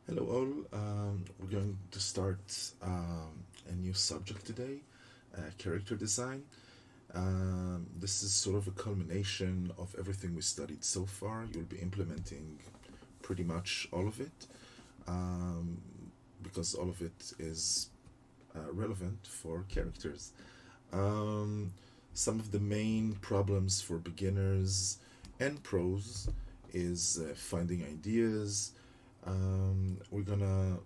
Hello all, we're going to start a new subject today, character design. This is sort of a culmination of everything we studied so far. You'll be implementing pretty much all of it um, because all of it is relevant for characters. Um, some of the main problems for beginners and pros is finding ideas. We're gonna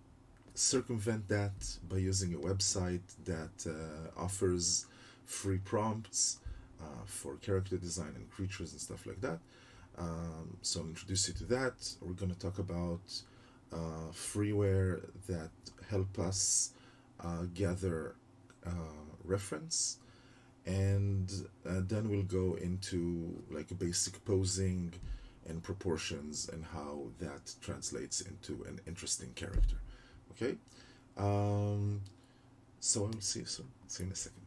circumvent that by using a website that offers free prompts for character design and creatures and stuff like that. So I'll introduce you to that. We're going to talk about freeware that help us gather reference, and then we'll go into like basic posing and proportions and how that translates into an interesting character. Okay. Um, so I'll see you soon. See you in a second.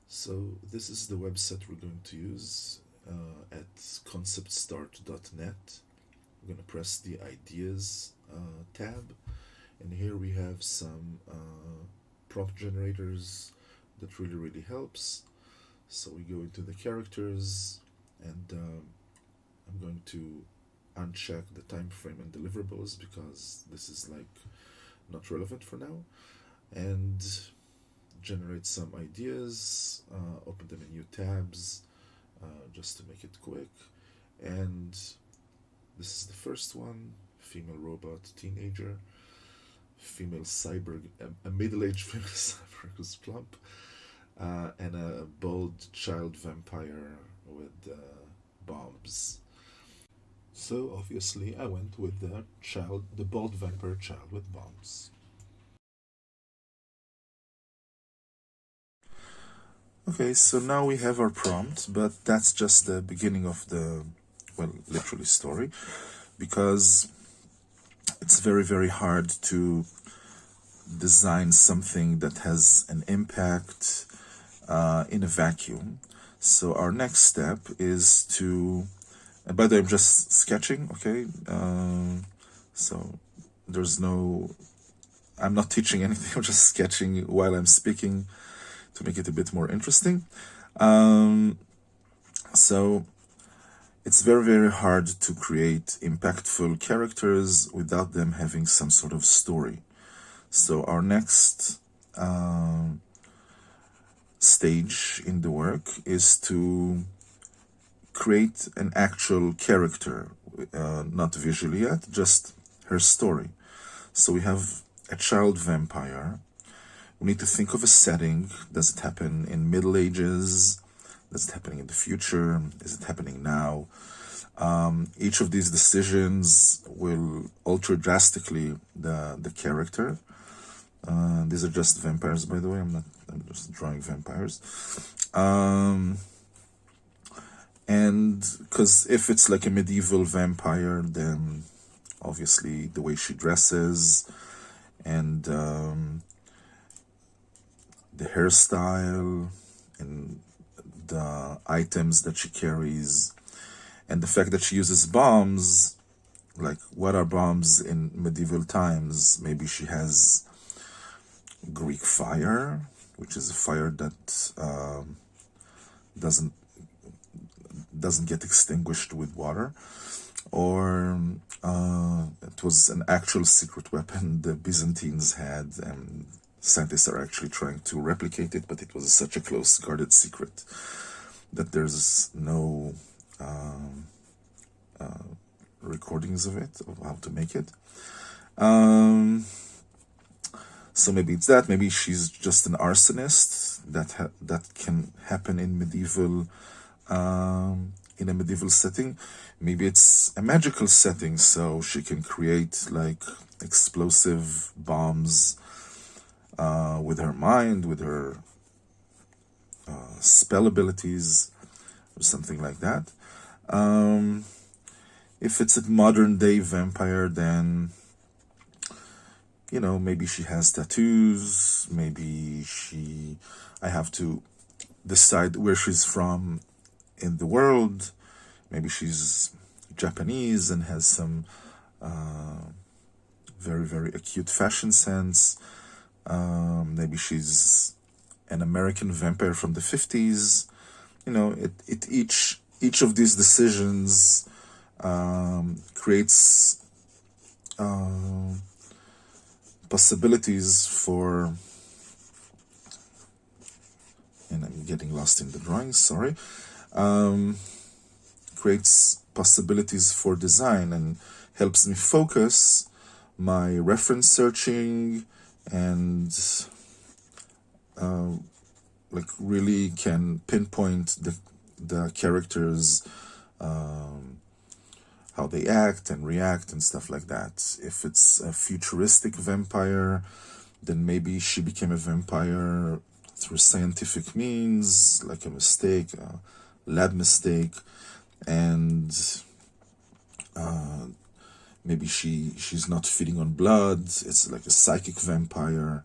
So this is the website we're going to use at conceptstart.net. We're going to press the ideas tab, and here we have some prompt generators that really helps. So we go into the characters, and I'm going to uncheck the time frame and deliverables because this is like not relevant for now, and generate some ideas, open them in new tabs just to make it quick. And this is the first one: female robot teenager, female cyborg, a middle-aged female cyborg who's plump, and a bald child vampire with bombs. So obviously I went with the bald vampire child with bombs. Okay, so now we have our prompt, but that's just the beginning of the, well, literally story, because it's very hard to design something that has an impact in a vacuum. So our next step is to, and by the way, I'm just sketching, okay? So there's no, I'm not teaching anything, I'm just sketching while I'm speaking to make it a bit more interesting. So it's very hard to create impactful characters without them having some sort of story. So our next stage in the work is to create an actual character, not visually yet, just her story. So we have a child vampire. We need to think of a setting. Does it happen in Middle Ages? Is it happening in the future? Is it happening now? Each of these decisions will alter drastically the character. These are just vampires, by the way. I'm just drawing vampires. And because if it's like a medieval vampire, then obviously the way she dresses and the hairstyle and the items that she carries and the fact that she uses bombs, like what are bombs in medieval times? Maybe she has Greek fire, which is a fire that doesn't get extinguished with water, or it was an actual secret weapon the Byzantines had, and scientists are actually trying to replicate it, but it was such a close guarded secret that there's no recordings of it, of how to make it. So maybe it's that. Maybe she's just an arsonist. That can happen in a medieval setting. Maybe it's a magical setting, so she can create like explosive bombs with her mind, with her spell abilities, or something like that. If it's a modern day vampire, then maybe she has tattoos. Maybe I have to decide where she's from in the world. Maybe she's Japanese and has some very, very acute fashion sense. Maybe she's an American vampire from the 50s. You know, each of these decisions creates possibilities for, and I'm getting lost in the drawings, sorry, creates possibilities for design and helps me focus my reference searching, and like really can pinpoint the characters, how they act and react and stuff like that. If it's a futuristic vampire, then maybe she became a vampire through scientific means, like a mistake, a lab mistake, and maybe she's not feeding on blood. It's like a psychic vampire.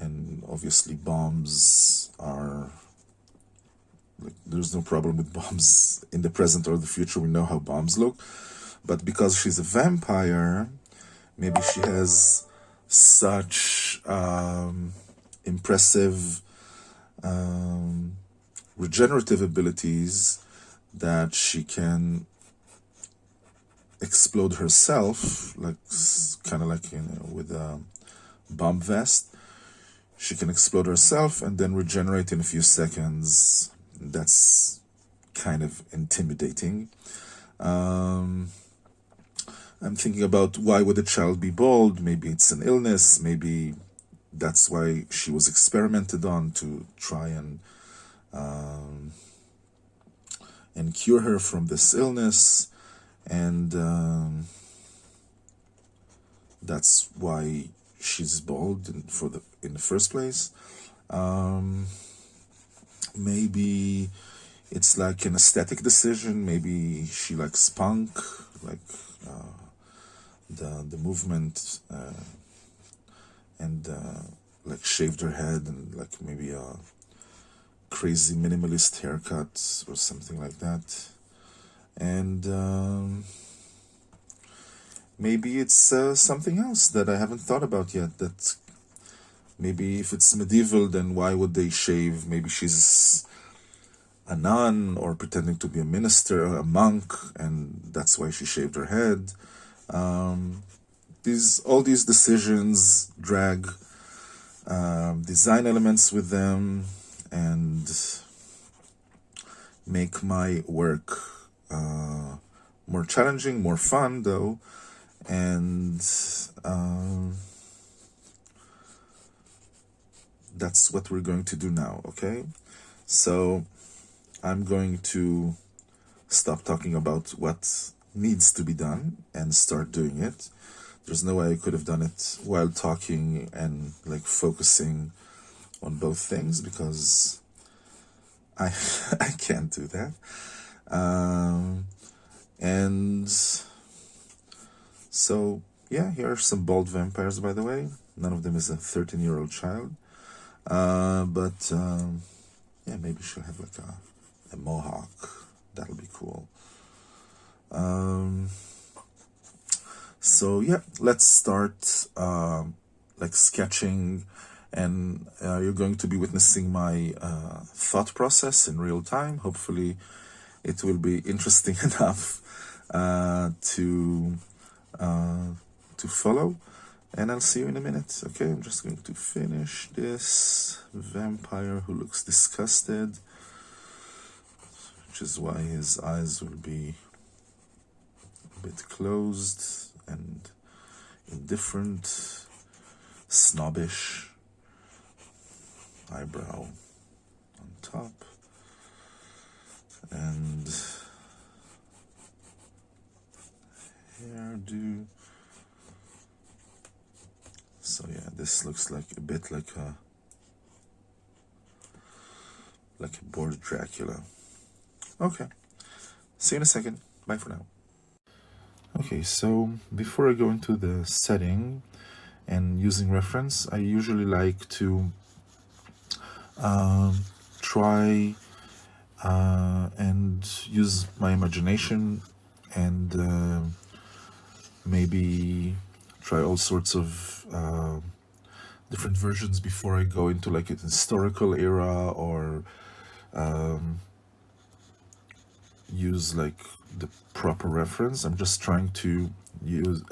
And obviously bombs are, like, there's no problem with bombs in the present or the future. We know how bombs look. But because she's a vampire, maybe she has such impressive regenerative abilities that she can explode herself, like kind of like, you know, with a bomb vest. She can explode herself and then regenerate in a few seconds. That's kind of intimidating. I'm thinking about, why would a child be bald? Maybe it's an illness. Maybe that's why she was experimented on, to try and cure her from this illness. And that's why she's bald in the first place. Maybe it's like an aesthetic decision. Maybe she likes punk, like the movement, and like shaved her head, and like maybe a crazy minimalist haircut or something like that. And maybe it's something else that I haven't thought about yet. That maybe if it's medieval, then why would they shave? Maybe she's a nun or pretending to be a minister, a monk, and that's why she shaved her head. All these decisions drag design elements with them and make my work more challenging, more fun though. And that's what we're going to do now, okay? So I'm going to stop talking about what needs to be done and start doing it. There's no way I could have done it while talking and like focusing on both things, because I can't do that. And so yeah, here are some bald vampires, by the way. None of them is a 13-year-old child. But yeah, maybe she'll have like a mohawk. That'll be cool. So yeah, let's start like sketching, and you're going to be witnessing my thought process in real time. Hopefully it will be interesting enough to follow, and I'll see you in a minute. Okay, I'm just going to finish this vampire who looks disgusted, which is why his eyes will be a bit closed and indifferent, snobbish, eyebrow on top, and hairdo. So yeah, this looks like a bit like a bored Dracula. Okay, see you in a second. Bye for now. Okay, so before I go into the setting and using reference, I usually like to try and use my imagination and maybe try all sorts of different versions before I go into like a historical era, or use like the proper reference. I'm just trying to use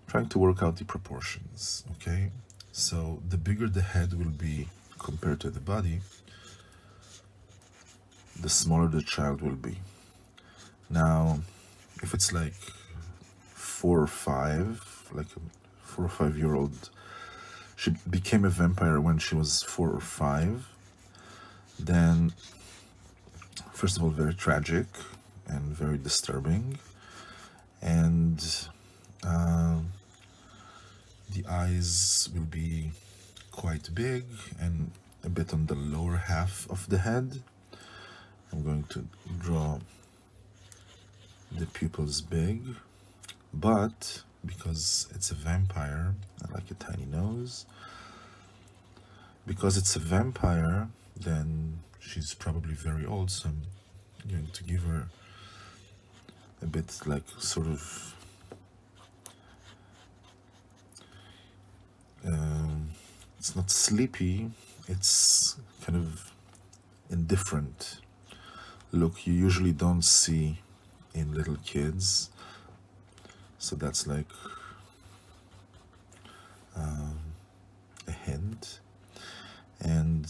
trying to work out the proportions. Okay, so the bigger the head will be compared to the body, the smaller the child will be. Now if it's like 4 or 5, like a 4 or 5 year old, she became a vampire when she was 4 or 5, then first of all, very tragic and very disturbing. And the eyes will be quite big and a bit on the lower half of the head. I'm going to draw the pupils big, but because it's a vampire, I like a tiny nose. Because it's a vampire, then she's probably very old, so I'm going to give her a bit like sort of it's not sleepy, it's kind of indifferent look you usually don't see in little kids. So that's like a hint. And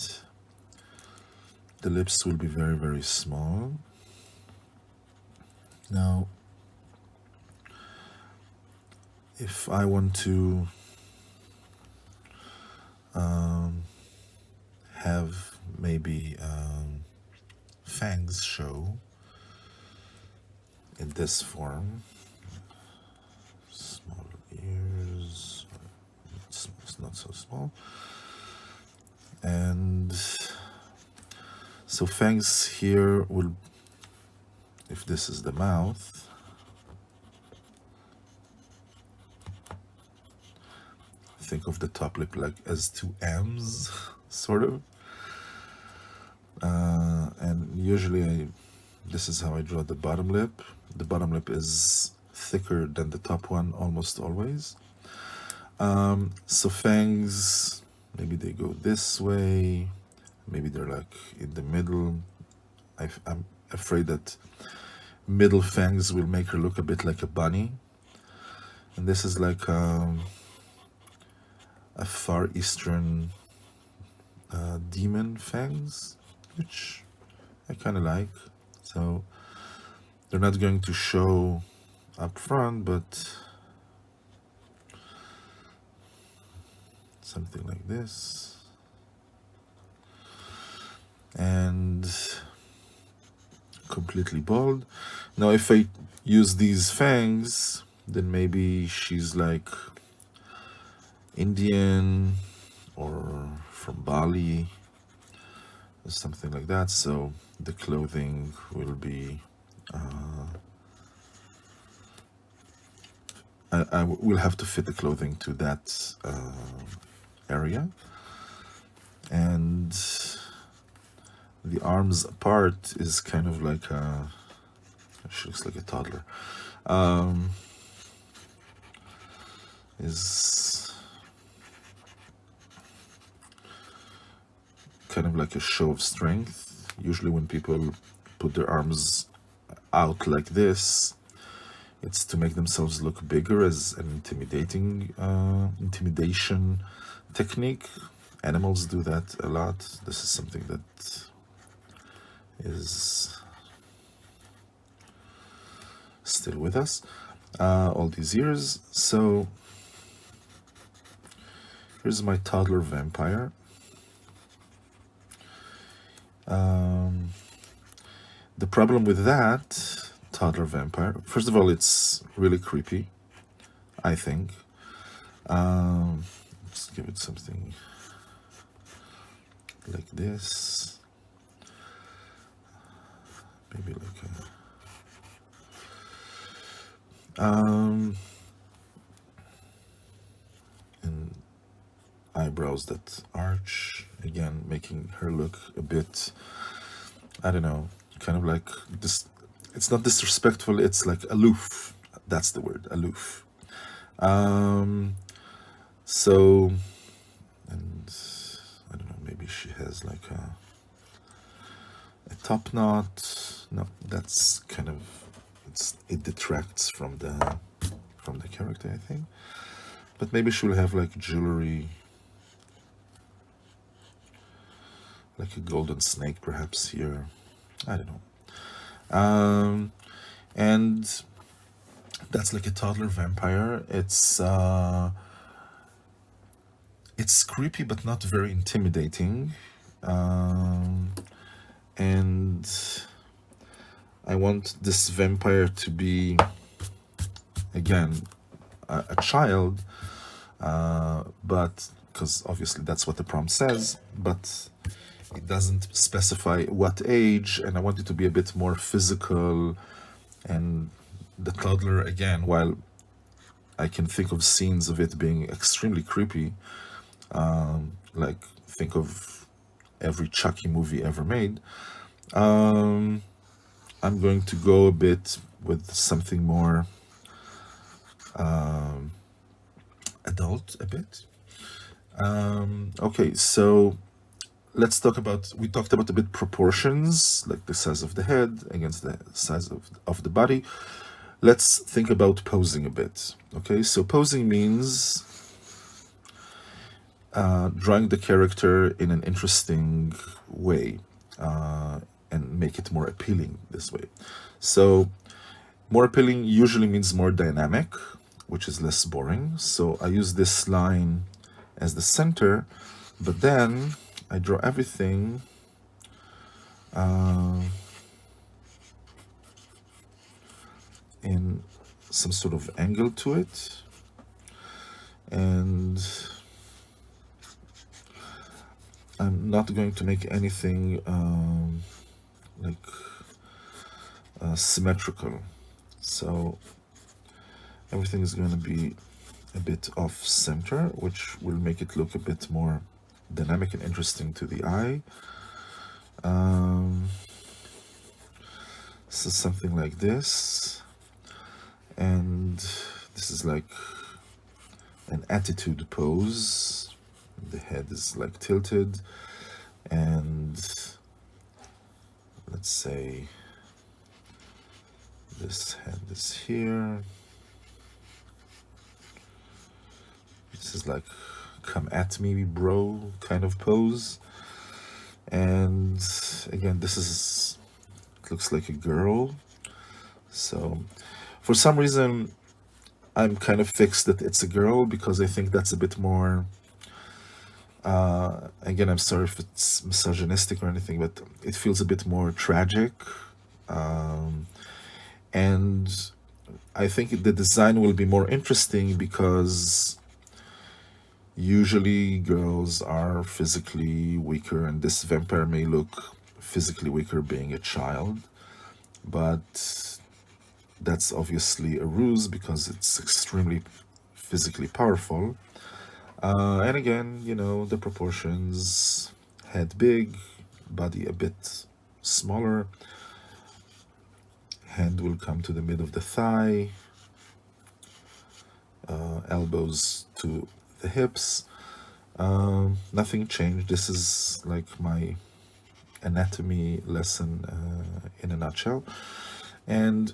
the lips will be very, very small. Now, if I want to have maybe fangs show in this form, small ears, it's not so small, and so fangs here will, if this is the mouth, think of the top lip like as 2 M's, sort of. And usually this is how I draw the bottom lip. The bottom lip is thicker than the top one almost always. So fangs, maybe they go this way, maybe they're like in the middle. I'm afraid that middle fangs will make her look a bit like a bunny. And this is like a Far Eastern demon fangs, which I kind of like. So they're not going to show up front, but something like this. And completely bald. Now if I use these fangs, then maybe she's like Indian or from Bali or something like that. So the clothing will be I will have to fit the clothing to that area. And the arms part is kind of like she looks like a toddler, is kind of like a show of strength. Usually when people put their arms out like this, it's to make themselves look bigger, as an intimidation technique. Animals do that a lot. This is something that is still with us all these years. So here's my toddler vampire. The problem with that toddler vampire, first of all, it's really creepy, I think. Let's give it something like this, maybe like and eyebrows that arch, again making her look a bit, I don't know, kind of like this it's not disrespectful, it's like aloof. That's the word, aloof. Um, so, and I don't know, maybe she has like a top knot. No, that's kind of, it detracts from the character, I think. But maybe she'll have like jewelry, like a golden snake perhaps here. I don't know. And that's like a toddler vampire. It's creepy but not very intimidating. And I want this vampire to be, again, a child, but because obviously that's what the prompt says, but it doesn't specify what age, and I want it to be a bit more physical. And the toddler, again, while I can think of scenes of it being extremely creepy, like think of every Chucky movie ever made, I'm going to go a bit with something more adult, a bit. Okay, so let's talk about, we talked about a bit proportions, like the size of the head against the size of the body. Let's think about posing a bit. Okay, so posing means drawing the character in an interesting way and make it more appealing this way. So more appealing usually means more dynamic, which is less boring. So I use this line as the center, but then I draw everything in some sort of angle to it. And I'm not going to make anything like symmetrical. So everything is going to be a bit off center, which will make it look a bit more dynamic and interesting to the eye. So something like this. And this is like an attitude pose. The head is like tilted, and let's say this hand is here. This is like come at me bro kind of pose. And again, this is, it looks like a girl. So for some reason I'm kind of fixed that it's a girl, because I think that's a bit more again, I'm sorry if it's misogynistic or anything, but it feels a bit more tragic. And I think the design will be more interesting because usually girls are physically weaker, and this vampire may look physically weaker being a child, but that's obviously a ruse because it's extremely physically powerful. And again, you know, the proportions, head big, body a bit smaller, hand will come to the mid of the thigh, elbows to the hips. Nothing changed. This is like my anatomy lesson in a nutshell. And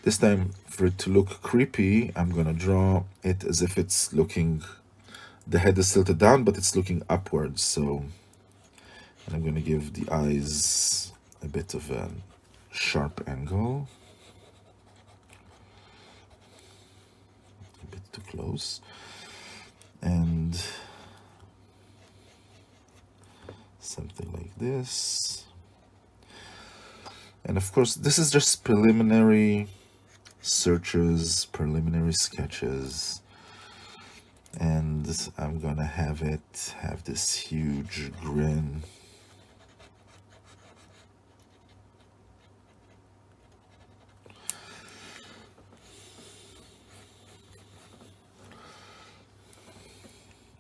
this time, for it to look creepy, I'm gonna draw it as if it's looking, the head is tilted down, but it's looking upwards. So I'm gonna give the eyes a bit of a sharp angle, a bit too close, and something like this. And of course, this is just preliminary searches, preliminary sketches, and I'm gonna have it have this huge grin.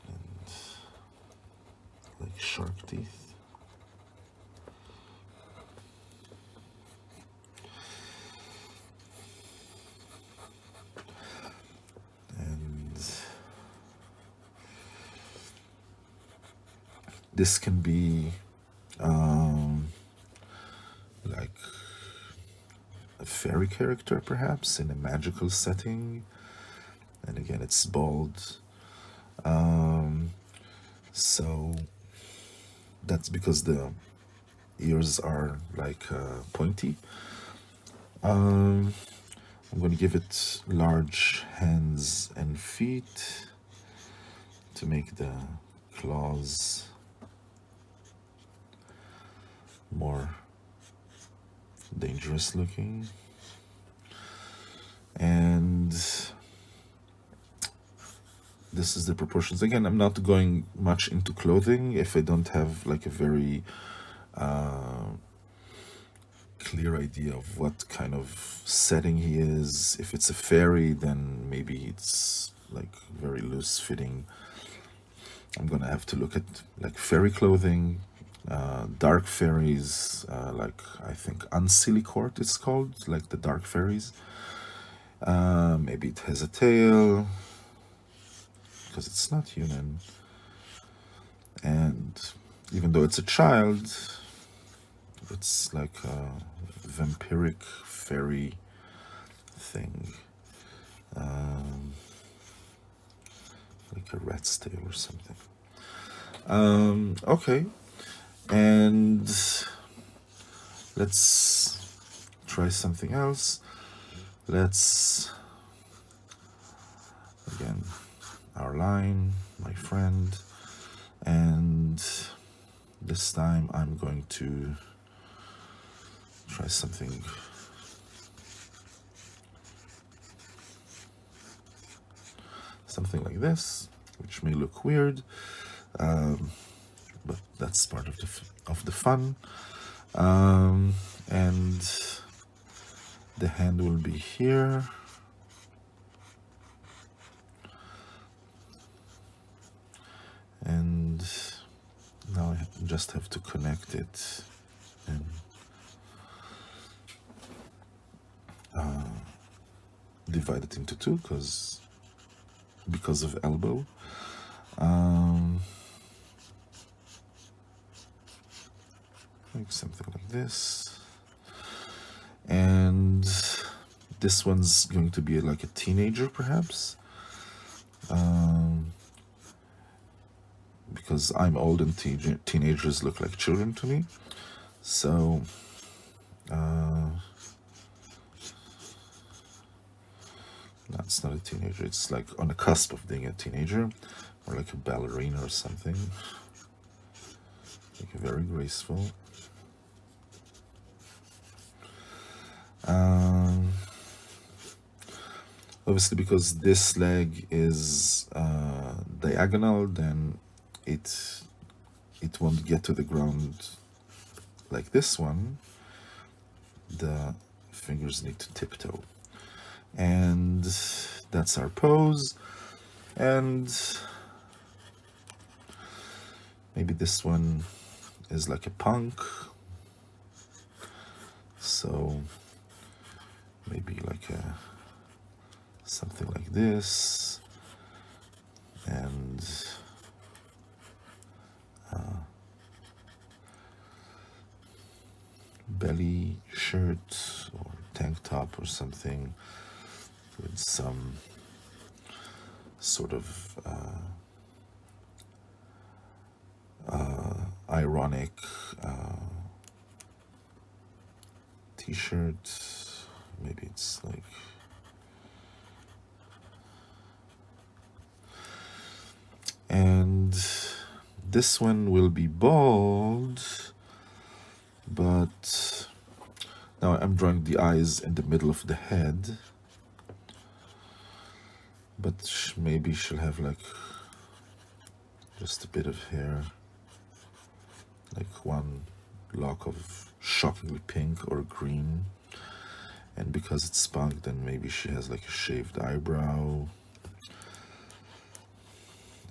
And like shark teeth. This can be um, like a fairy character, perhaps, in a magical setting. And again, it's bold. Um, so that's because the ears are like pointy. Um, I'm going to give it large hands and feet to make the claws more dangerous looking. And this is the proportions. Again, I'm not going much into clothing if I don't have like a very clear idea of what kind of setting he is. If it's a fairy, then maybe it's like very loose fitting. I'm gonna have to look at like fairy clothing, dark fairies, like I think Unsilicort it's called, like the dark fairies. Maybe it has a tail, because it's not human. And even though it's a child, it's like a vampiric fairy thing. Like a rat's tail or something. Okay. And let's try something else. Let's, again, our line, my friend. And this time I'm going to try something like this, which may look weird, but that's part of the fun. And the hand will be here. And now I just have to connect it and divide it into two because of elbow. Like something like this. And this one's going to be like a teenager, perhaps. Because I'm old and teenagers look like children to me. So that's not a teenager. It's like on the cusp of being a teenager, or like a ballerina or something. Like very graceful. Obviously, because this leg is diagonal, then it won't get to the ground like this one. The fingers need to tiptoe. And that's our pose. And maybe this one is like a punk. So maybe like something like this. And belly shirt or tank top or something with some sort of ironic t-shirt. Maybe it's like and this one will be bold, but now I'm drawing the eyes in the middle of the head, but maybe she'll have like just a bit of hair, like one lock of shockingly pink or green, and because it's spunk, then maybe she has like a shaved eyebrow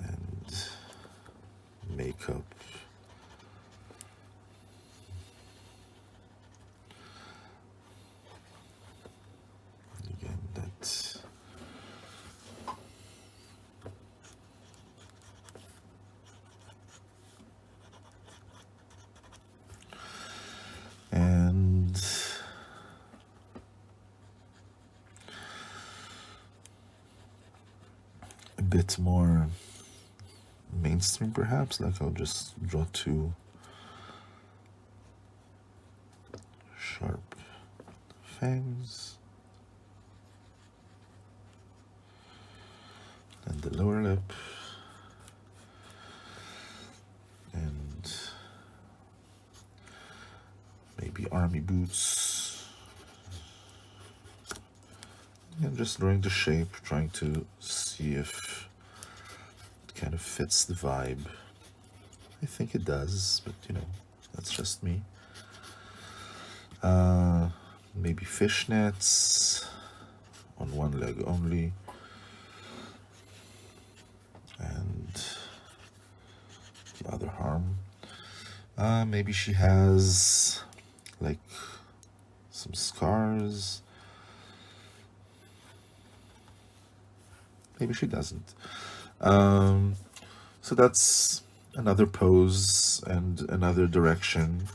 and makeup. Again, that's bit more mainstream, perhaps. Like I'll just draw two sharp fangs and the lower lip, and maybe army boots, and just drawing the shape, trying to see if it kind of fits the vibe. I think it does, but you know, that's just me. Maybe fishnets on one leg only, and the other arm. Maybe she has like some scars. Maybe she doesn't. So that's another pose and another direction.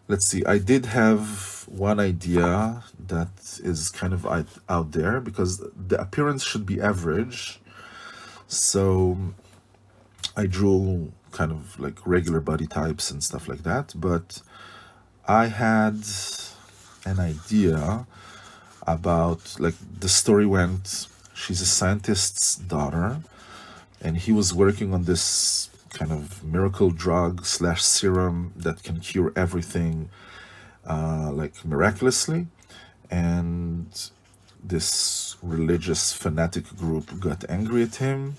Let's see, I did have one idea that is kind of out there, because the appearance should be average. So I drew kind of like regular body types and stuff like that, but I had an idea about, like, the story went, she's a scientist's daughter, and he was working on this kind of miracle drug slash serum that can cure everything, like miraculously. And this religious fanatic group got angry at him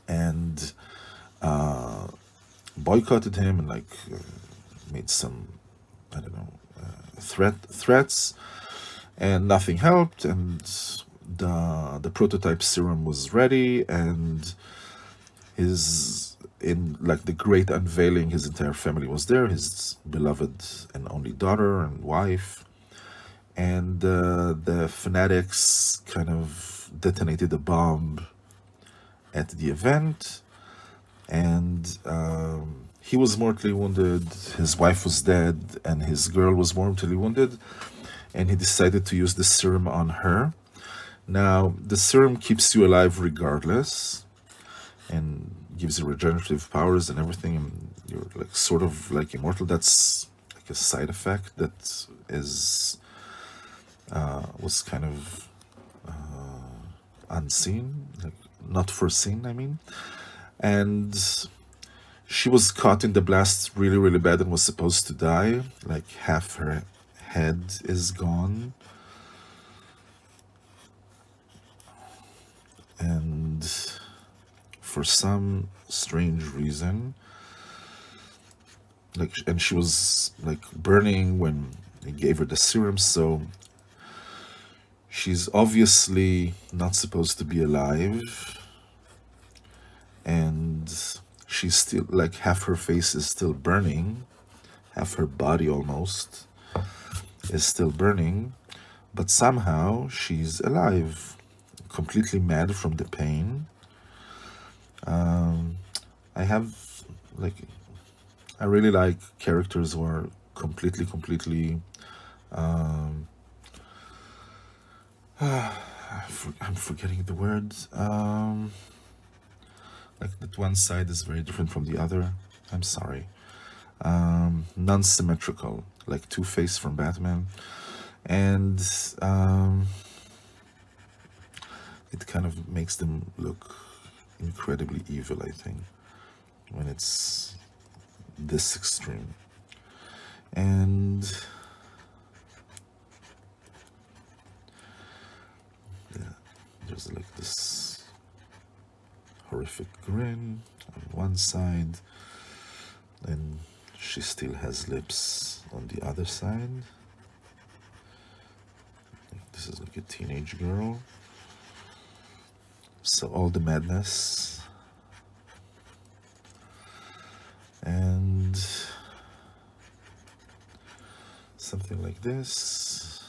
and boycotted him, and like made some, I don't know, threats, and nothing helped. And the prototype serum was ready, and in like the great unveiling, his entire family was there, his beloved and only daughter and wife, and the fanatics kind of detonated a bomb at the event, and he was mortally wounded, his wife was dead, and his girl was mortally wounded, and he decided to use the serum on her. Now, the serum keeps you alive regardless, and gives you regenerative powers and everything, and you're like sort of like immortal. That's like a side effect that is was kind of unseen, like not foreseen, I mean. And she was caught in the blast really, really bad and was supposed to die. Like half her head is gone. And for some strange reason, like, and she was like burning when they gave her the serum, so she's obviously not supposed to be alive, and she's still like, half her face is still burning, half her body almost is still burning, but somehow she's alive, completely mad from the pain. I have, like, I really like characters who are completely I'm forgetting the words. Like that one side is very different from the other. I'm sorry. Non-symmetrical, like Two-Face from Batman. And it kind of makes them look incredibly evil, I think, when it's this extreme. And yeah, there's like this horrific grin on one side, and she still has lips on the other side. This is like a teenage girl. So all the madness, and something like this,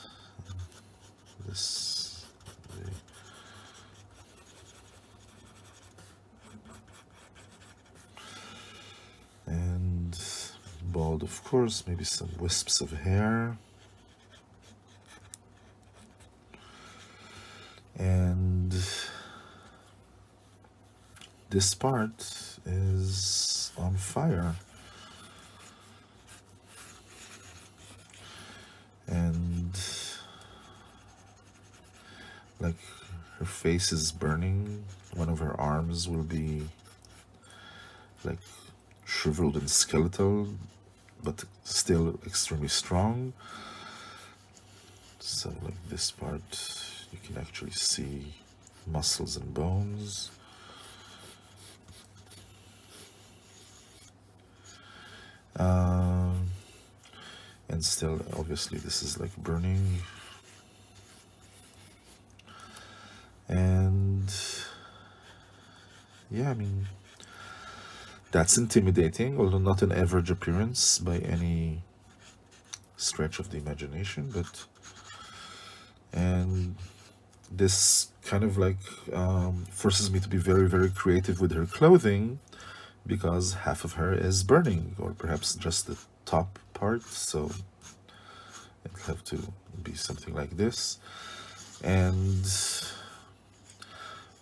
and bald, of course, maybe some wisps of hair, and this part is on fire. And like her face is burning. One of her arms will be like shriveled and skeletal, but still extremely strong. So like this part, you can actually see muscles and bones. And still, obviously, this is like burning. And yeah, I mean, that's intimidating, although not an average appearance by any stretch of the imagination. And this kind of like forces me to be very, very creative with her clothing, because half of her is burning, or perhaps just the top part, so it'll have to be something like this. And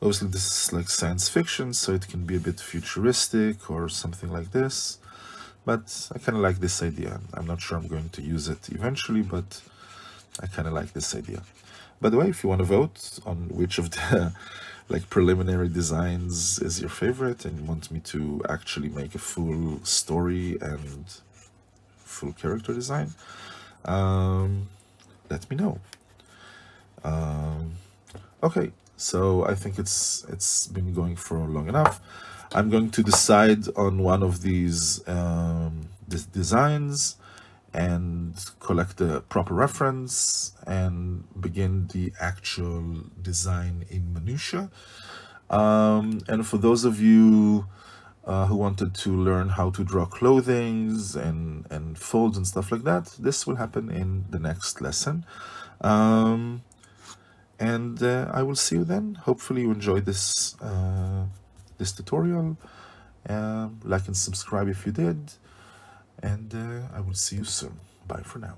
obviously this is like science fiction, so it can be a bit futuristic or something like this, but I kind of like this idea. I'm not sure I'm going to use it eventually, but I kind of like this idea. By the way, if you want to vote on which of the like preliminary designs is your favorite, and you want me to actually make a full story and full character design, let me know. Okay, so I think it's been going for long enough. I'm going to decide on one of these designs and collect the proper reference and begin the actual design in minutia. And for those of you who wanted to learn how to draw clothings and folds and stuff like that, this will happen in the next lesson. And I will see you then. Hopefully you enjoyed this this tutorial. Like and subscribe if you did. And I will see you soon. Bye for now.